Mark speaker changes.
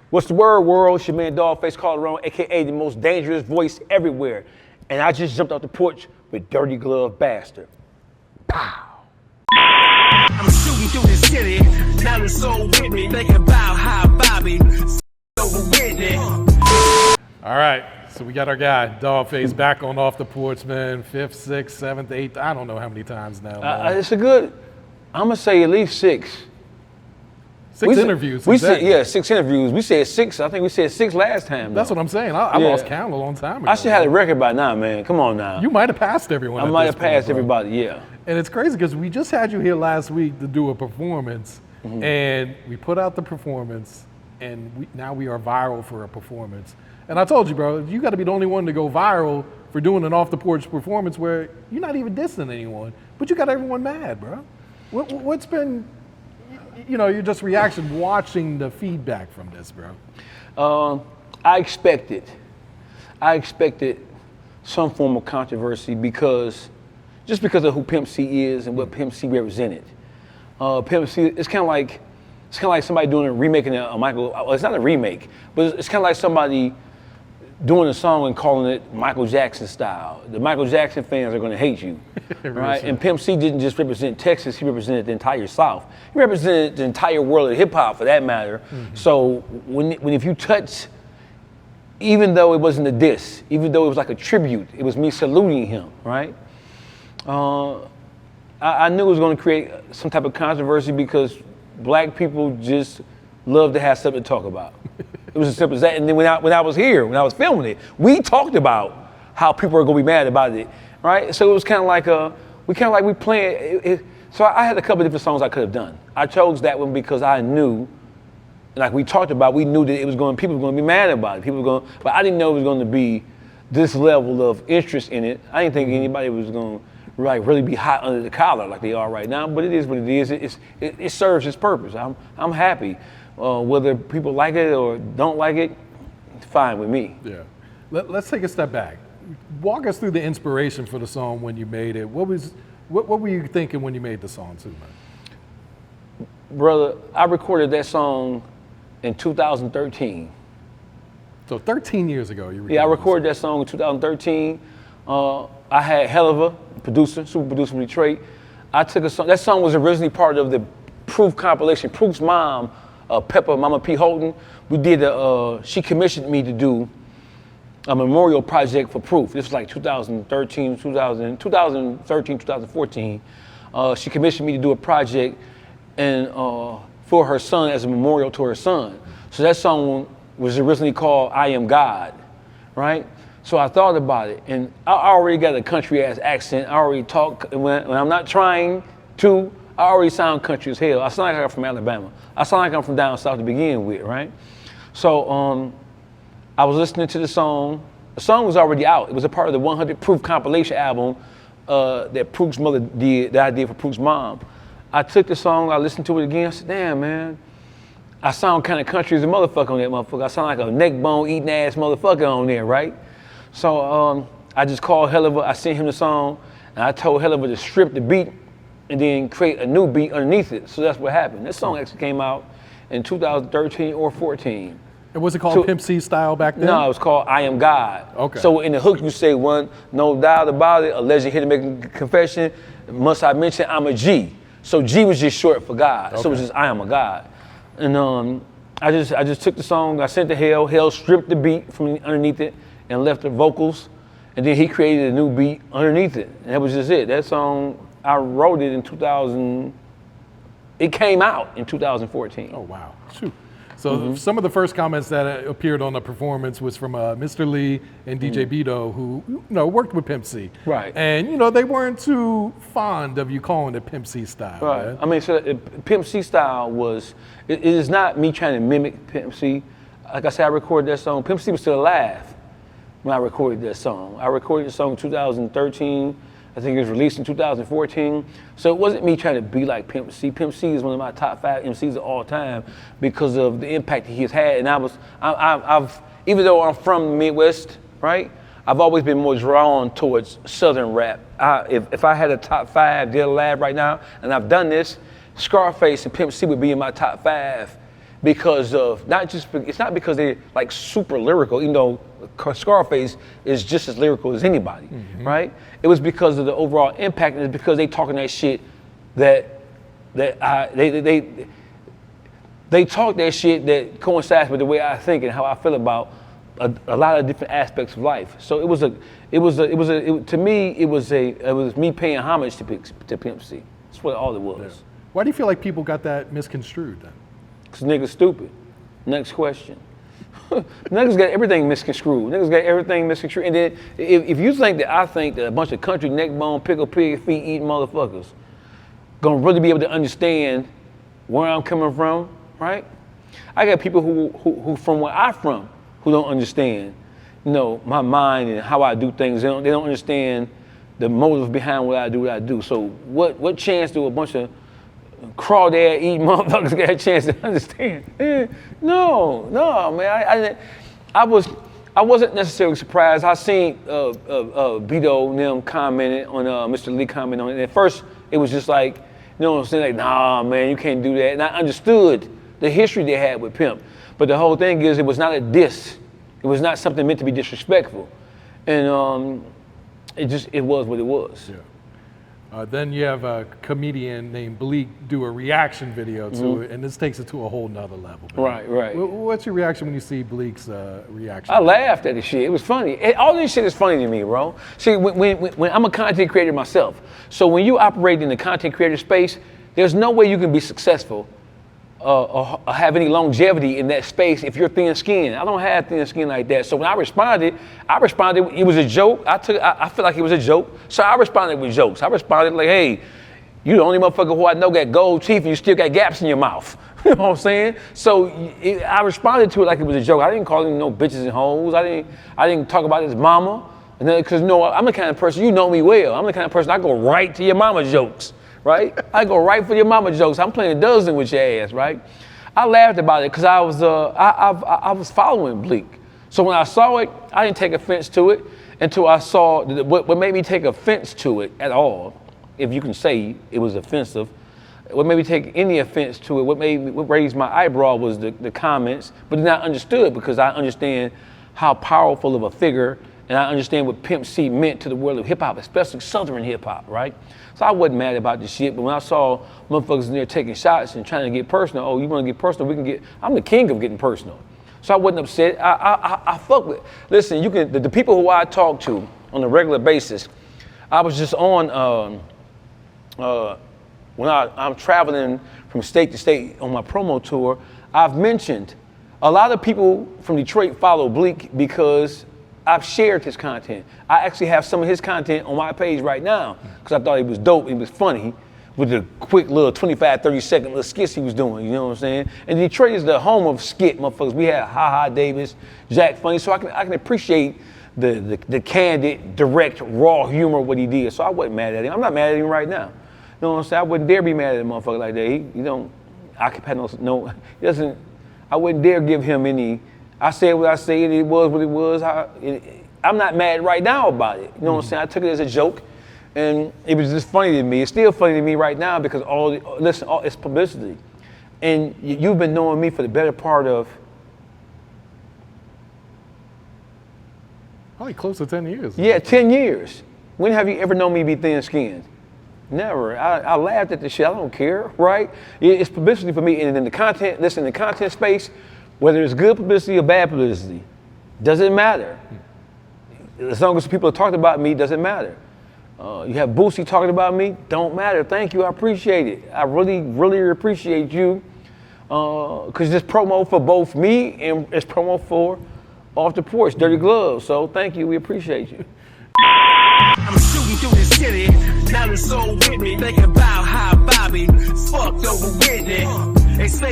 Speaker 1: What's the word, world? It's your man Dawgface Calderon, aka the most dangerous voice everywhere. And I just jumped off the porch with Dirty Glove Bastard. Pow!
Speaker 2: I'm shooting through the city, now it's so with me, thinking about how Bobby over Whitney.
Speaker 3: All right, so we got our guy, Dawgface, back on Off the Porch, man. 5th, 6th, 7th, 8th, I don't know how many times now.
Speaker 1: It's a good, I'm gonna say at least 6.
Speaker 3: 6 interviews.
Speaker 1: We said, yeah, 6 interviews. We said 6. I think we said 6 last time.
Speaker 3: That's what I'm saying. I lost count a long time ago.
Speaker 1: I should have a record by now, man. Come on now.
Speaker 3: You might have passed everyone.
Speaker 1: I might have passed everybody, yeah.
Speaker 3: And it's crazy because we just had you here last week to do a performance, and we put out the performance, and now we are viral for a performance. And I told you, bro, you got to be the only one to go viral for doing an Off the Porch performance where you're not even dissing anyone, but you got everyone mad, bro. What's been, your just reaction watching the feedback from this, bro?
Speaker 1: I expected some form of controversy because of who Pimp C is and what Pimp C represented. Pimp C, it's kind of like somebody doing a remake of a Michael. Well, it's not a remake, but it's kind of like somebody doing a song and calling it Michael Jackson style. The Michael Jackson fans are going to hate you, right? And Pimp C didn't just represent Texas; he represented the entire South. He represented the entire world of hip hop, for that matter. So if you touch, even though it wasn't a diss, even though it was like a tribute, it was me saluting him, right? I knew it was going to create some type of controversy because black people just love to have something to talk about. It was as simple as that. And then when I was here, when I was filming it, we talked about how people are going to be mad about it, right? So it was kind of like we playing it. So I had a couple of different songs I could have done. I chose that one because I knew, like we talked about, we knew that people were going to be mad about it. But I didn't know it was going to be this level of interest in it. I didn't think anybody was going to really be hot under the collar like they are right now. But it is what it is. It serves its purpose. I'm happy. Whether people like it or don't like it, it's fine with me.
Speaker 3: Yeah. Let's take a step back. Walk us through the inspiration for the song when you made it. What were you thinking when you made the song too, man?
Speaker 1: Brother, I recorded that song in 2013.
Speaker 3: So 13 years ago, you recorded.
Speaker 1: Yeah, I recorded that song in 2013. I had Helluva, super producer from Detroit. I took a song. That song was originally part of the Proof compilation. Proof's mom, Pepper, Mama P. Holden, she commissioned me to do a memorial project for Proof. This was like 2013, 2014. She commissioned me to do a project and for her son as a memorial to her son. So that song was originally called I Am God, right? So I thought about it, and I already got a country-ass accent. I already talk, when I'm not trying to, I already sound country as hell. I sound like I'm from Alabama. I sound like I'm from down south to begin with, right? So I was listening to the song. The song was already out. It was a part of the 100 Proof compilation album that Proof's mother did, that I did for Proof's mom. I took the song, I listened to it again, I said, damn, man, I sound kind of country as a motherfucker on that motherfucker. I sound like a neck bone eating ass motherfucker on there, right? So I just called Helluva, I sent him the song, and I told Helluva to strip the beat and then create a new beat underneath it. So that's what happened. This song actually came out in 2013 or 14.
Speaker 3: And was it called Pimp C Style back then?
Speaker 1: No, it was called I Am God.
Speaker 3: Okay.
Speaker 1: So in the hook you say, one, no doubt about it, a legend here to make a confession, must I mention I'm a G. So G was just short for God. Okay. So it was just I Am a God. And I just took the song, I sent it to Hell stripped the beat from underneath it and left the vocals, and then he created a new beat underneath it. And that was just it. That song, I wrote it in 2000, it came out in 2014.
Speaker 3: Oh, wow. Shoot. So some of the first comments that appeared on the performance was from Mr. Lee and DJ Beto, who worked with Pimp C.
Speaker 1: Right.
Speaker 3: And they weren't too fond of you calling it Pimp C Style.
Speaker 1: Right.
Speaker 3: Man.
Speaker 1: I mean, so Pimp C Style was, it is not me trying to mimic Pimp C. Like I said, I recorded that song. Pimp C was still alive when I recorded that song. I recorded the song in 2013. I think it was released in 2014. So it wasn't me trying to be like Pimp C. Pimp C is one of my top 5 MCs of all time because of the impact he has had. And I've even though I'm from the Midwest, right? I've always been more drawn towards Southern rap. If I had a top 5 dead alive right now, and I've done this, Scarface and Pimp C would be in my top 5 because of it's not because they're like super lyrical, even though Scarface is just as lyrical as anybody, right? It was because of the overall impact, and it's because they talking that shit they talk that shit that coincides with the way I think and how I feel about a lot of different aspects of life. So it was me paying homage to Pimp C. That's what all it was.
Speaker 3: Yeah. Why do you feel like people got that misconstrued then?
Speaker 1: Cause niggas stupid. Next question. Niggas got everything misconstrued. And then if you think that I think that a bunch of country neck bone, pickle pig feet eating motherfuckers gonna really be able to understand where I'm coming from, right? I got people who from where I'm from who don't understand, my mind and how I do things. They don't understand the motive behind what I do. So what chance do a bunch of crawdad eating motherfuckers get a chance to understand? No, man. I wasn't necessarily surprised. I seen Beto and them commenting on Mr. Lee comment on it. And at first, it was just like, like, nah, man, you can't do that. And I understood the history they had with Pimp. But the whole thing is, it was not a diss. It was not something meant to be disrespectful. And it was what it was.
Speaker 3: Yeah. Then you have a comedian named Bleek do a reaction video to it, and this takes it to a whole nother level. Man.
Speaker 1: Right.
Speaker 3: What's your reaction when you see Bleek's reaction?
Speaker 1: I laughed at the shit. It was funny. All this shit is funny to me, bro. See, when I'm a content creator myself, so when you operate in the content creator space, there's no way you can be successful or have any longevity in that space if you're thin-skinned. I don't have thin skin like that. So when I responded, it was a joke. I feel like it was a joke. So I responded with jokes. I responded like, hey, you the only motherfucker who I know got gold teeth and you still got gaps in your mouth. You know what I'm saying? So I responded to it like it was a joke. I didn't call him no bitches and hoes. I didn't talk about his mama. And then, cause I'm the kind of person, you know me well. I'm the kind of person, I go right to your mama jokes. Right? I go right for your mama jokes. I'm playing a dozen with your ass, right? I laughed about it because I was following Bleek. So when I saw it, I didn't take offense to it until I saw what made me take offense to it at all, if you can say it was offensive. What made me take any offense to it, what raised my eyebrow was the comments, but then I understood because I understand how powerful of a figure and I understand what Pimp C meant to the world of hip hop, especially Southern hip hop, right? So I wasn't mad about this shit, but when I saw motherfuckers in there taking shots and trying to get personal, oh, you want to get personal? I'm the king of getting personal. So I wasn't upset. I fuck with. Listen, the people who I talk to on a regular basis. I was just on when I'm traveling from state to state on my promo tour. I've mentioned a lot of people from Detroit follow Bleek because I've shared his content. I actually have some of his content on my page right now because I thought he was dope, he was funny with the quick little 25, 30-second little skits he was doing, you know what I'm saying? And Detroit is the home of skit, motherfuckers. We had Ha Davis, Jack Funny, so I can appreciate the candid, direct, raw humor of what he did. So I wasn't mad at him. I'm not mad at him right now. You know what I'm saying? I wouldn't dare be mad at a motherfucker like that. I wouldn't dare give him any. I said what I said, it was what it was. I'm not mad right now about it. You know what I'm saying? I took it as a joke, and it was just funny to me. It's still funny to me right now because it's publicity. And you've been knowing me for the better part of
Speaker 3: probably close to 10 years.
Speaker 1: Yeah, 10 years. When have you ever known me be thin-skinned? Never. I laughed at the shit. I don't care, right? It's publicity for me. And in the content space, whether it's good publicity or bad publicity, doesn't matter. As long as people are talking about me, doesn't matter. You have Boosie talking about me, don't matter. Thank you, I appreciate it. I really, really appreciate you. Because it's promo for both me and it's promo for Off the Porch, Dirty Gloves. So thank you, we appreciate you.
Speaker 2: I'm shooting through the city, now it's so with me. Thinking about how Bobby fucked over Whitney. They say